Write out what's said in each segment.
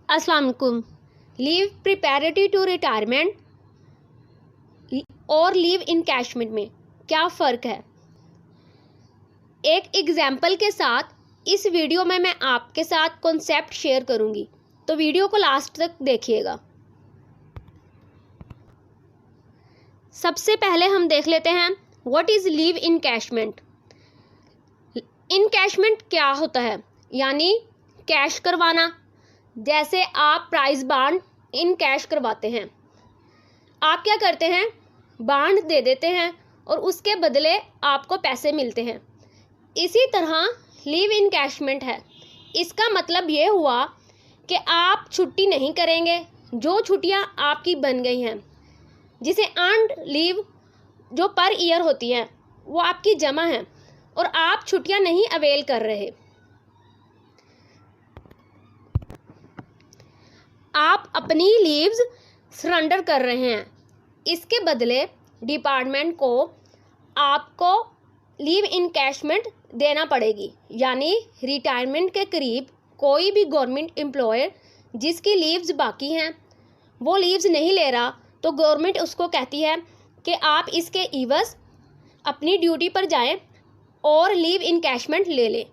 अस्सलाम वालेकुम। Leave प्रिपैरेटरी to retirement और लीव इनकैशमेंट में क्या फ़र्क है? एक एग्जाम्पल के साथ इस वीडियो में मैं आपके साथ कॉन्सेप्ट शेयर करूंगी, तो वीडियो को लास्ट तक देखिएगा। सबसे पहले हम देख लेते हैं what is leave encashment. Encashment क्या होता है? यानी कैश करवाना। जैसे आप प्राइस बॉन्ड इन कैश करवाते हैं। आप क्या करते हैं? बॉन्ड दे देते हैं और उसके बदले आपको पैसे मिलते हैं। इसी तरह लीव इनकैशमेंट है। इसका मतलब ये हुआ कि आप छुट्टी नहीं करेंगे। जो छुट्टियां आपकी बन गई हैं, जिसे अर्न्ड लीव जो पर ईयर होती हैं, वो आपकी जमा है और आप छुट्टियां नहीं अवेल कर रहे। आप अपनी लीव्स सरेंडर कर रहे हैं। इसके बदले डिपार्टमेंट को आपको लीव इनकैशमेंट देना पड़ेगी। यानी रिटायरमेंट के करीब कोई भी गवर्नमेंट एम्प्लॉयर जिसकी लीव्स बाकी हैं, वो लीव्स नहीं ले रहा, तो गवर्नमेंट उसको कहती है कि आप इसके इवज़ अपनी ड्यूटी पर जाएं और लीव इनकैशमेंट ले लें।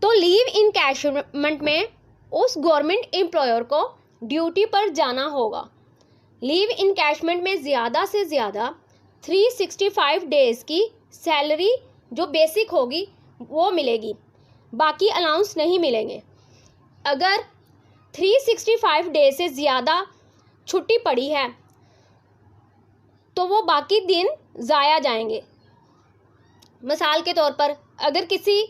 तो लीव इनकैशमेंट में उस गवर्नमेंट एम्प्लॉयर को ड्यूटी पर जाना होगा। लीव इनकैशमेंट में ज़्यादा से ज़्यादा 365 डेज़ की सैलरी जो बेसिक होगी वो मिलेगी, बाकी अलाउंस नहीं मिलेंगे। अगर 365 डेज से ज़्यादा छुट्टी पड़ी है तो वो बाकी दिन ज़ाया जाएंगे। मिसाल के तौर पर अगर किसी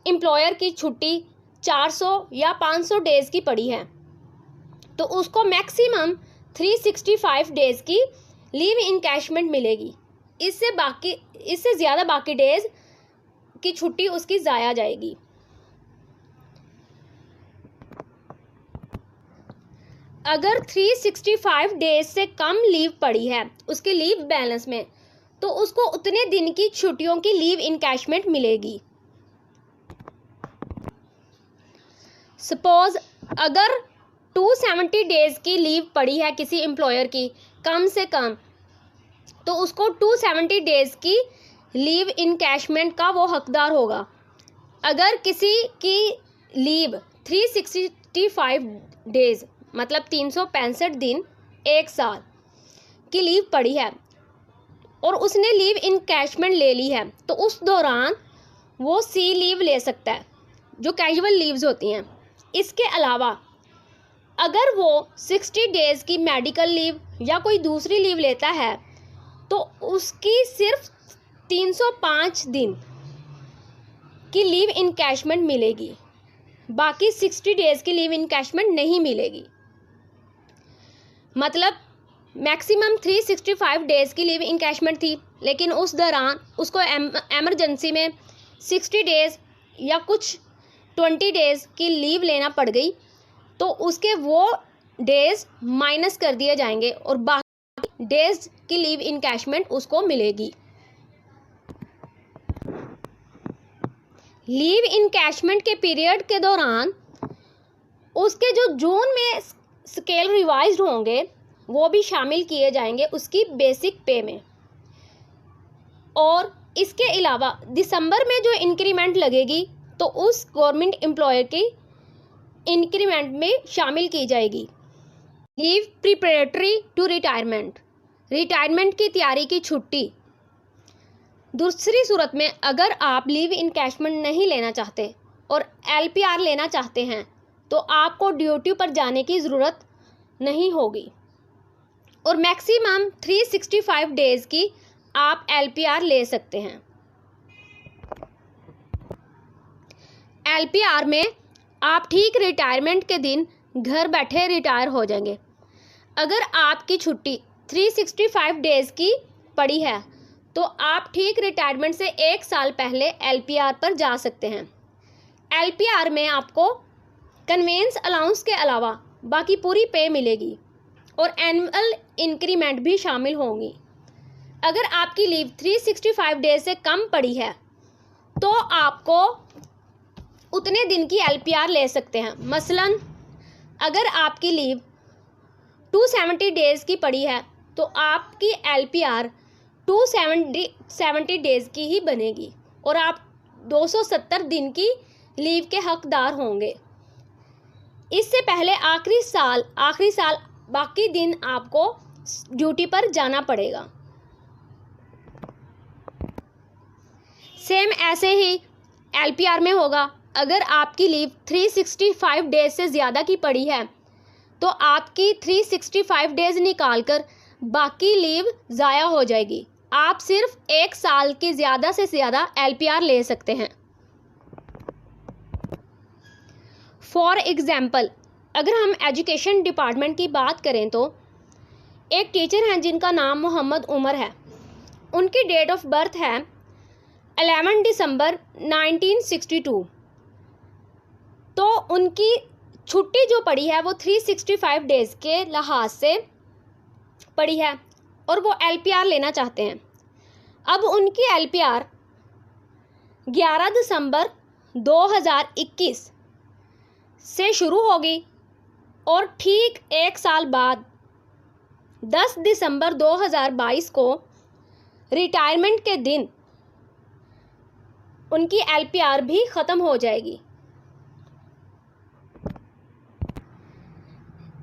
एम्प्लॉयर की छुट्टी 400 या 500 डेज़ की पड़ी है, तो उसको मैक्सिमम 365 डेज़ की लीव इनकैशमेंट मिलेगी। इससे ज़्यादा बाकी डेज़ की छुट्टी उसकी ज़ाया जाएगी। अगर 365 डेज से कम लीव पड़ी है उसके लीव बैलेंस में, तो उसको उतने दिन की छुट्टियों की लीव इनकैशमेंट मिलेगी। सपोज अगर 270 डेज़ की लीव पड़ी है किसी एम्प्लॉयर की कम से कम, तो उसको 270 डेज़ की लीव इनकैशमेंट का वो हकदार होगा। अगर किसी की लीव 365 डेज़ मतलब 365 दिन, एक साल की लीव पड़ी है और उसने लीव इनकैशमेंट ले ली है, तो उस दौरान वो सी लीव ले सकता है, जो कैजुअल लीव्स होती हैं। इसके अलावा अगर वो 60 डेज़ की मेडिकल लीव या कोई दूसरी लीव लेता है, तो उसकी सिर्फ 305 दिन की लीव इनकैशमेंट मिलेगी, बाकी 60 डेज़ की लीव इनकैशमेंट नहीं मिलेगी। मतलब मैक्सिमम 365 डेज़ की लीव इनकैशमेंट थी, लेकिन उस दौरान उसको एमरजेंसी में 60 डेज़ या कुछ 20 डेज़ की लीव लेना पड़ गई, तो उसके वो डेज़ माइनस कर दिए जाएंगे और बाकी डेज़ की लीव इनकैशमेंट उसको मिलेगी। लीव इनकैशमेंट के पीरियड के दौरान उसके जो जून में स्केल रिवाइज्ड होंगे वो भी शामिल किए जाएंगे उसकी बेसिक पे में। और इसके अलावा दिसंबर में जो इंक्रीमेंट लगेगी, तो उस गवर्नमेंट एम्प्लॉयर की इंक्रीमेंट में शामिल की जाएगी। Leave preparatory to retirement, retirement की तैयारी की छुट्टी। दूसरी सूरत में अगर आप लीव इनकैशमेंट नहीं लेना चाहते और LPR लेना चाहते हैं, तो आपको ड्यूटी पर जाने की ज़रूरत नहीं होगी और मैक्सिमम 365 डेज़ की आप LPR ले सकते हैं। LPR में आप ठीक रिटायरमेंट के दिन घर बैठे रिटायर हो जाएंगे। अगर आपकी छुट्टी 365 डेज़ की पड़ी है, तो आप ठीक रिटायरमेंट से एक साल पहले LPR पर जा सकते हैं। LPR में आपको कन्वेंस अलाउंस के अलावा बाकी पूरी पे मिलेगी और एनुअल इंक्रीमेंट भी शामिल होंगी। अगर आपकी लीव 365 डेज से कम पड़ी है, तो आपको उतने दिन की LPR ले सकते हैं। मसलन अगर आपकी लीव 270 डेज़ की पड़ी है तो आपकी LPR 270 डेज़ की ही बनेगी और आप 270 दिन की लीव के हकदार होंगे। इससे पहले आखिरी साल बाकी दिन आपको ड्यूटी पर जाना पड़ेगा। सेम ऐसे ही LPR में होगा। अगर आपकी लीव 365 डेज़ से ज़्यादा की पड़ी है तो आपकी 365 डेज़ निकाल कर बाकी लीव ज़ाया हो जाएगी। आप सिर्फ 1 साल की ज़्यादा से ज़्यादा LPR ले सकते हैं। फॉर एग्ज़ाम्पल अगर हम एजुकेशन डिपार्टमेंट की बात करें तो एक टीचर हैं जिनका नाम मोहम्मद उमर है। उनकी डेट ऑफ बर्थ है 11 दिसंबर 1962। तो उनकी छुट्टी जो पड़ी है वो 365 डेज़ के लिहाज से पड़ी है और वो LPR लेना चाहते हैं। अब उनकी LPR 11 दिसंबर 2021 से शुरू होगी और ठीक 1 साल बाद 10 दिसंबर 2022 को रिटायरमेंट के दिन उनकी LPR भी ख़त्म हो जाएगी।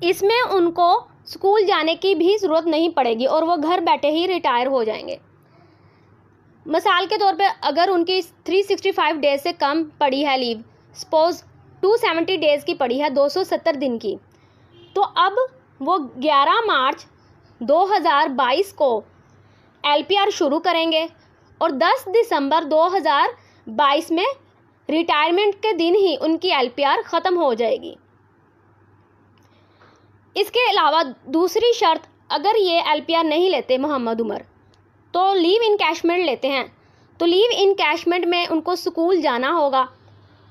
इसमें उनको स्कूल जाने की भी ज़रूरत नहीं पड़ेगी और वो घर बैठे ही रिटायर हो जाएंगे। मिसाल के तौर पे अगर उनकी 365 डेज़ से कम पड़ी है लीव, सपोज़ 270 डेज़ की पड़ी है 270 दिन की, तो अब वो 11 मार्च 2022 को LPR शुरू करेंगे और 10 दिसंबर 2022 में रिटायरमेंट के दिन ही उनकी LPR ख़त्म हो जाएगी। इसके अलावा दूसरी शर्त, अगर ये LPR नहीं लेते मोहम्मद उमर तो लीव इनकैशमेंट लेते हैं, तो लीव इनकैशमेंट में उनको स्कूल जाना होगा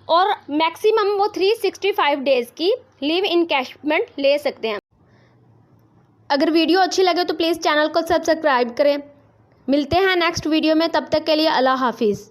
और मैक्सिमम वो 365 डेज़ की लीव इनकैशमेंट ले सकते हैं। अगर वीडियो अच्छी लगे तो प्लीज़ चैनल को सब्सक्राइब करें। मिलते हैं नेक्स्ट वीडियो में, तब तक के लिए अल्लाह हाफिज़।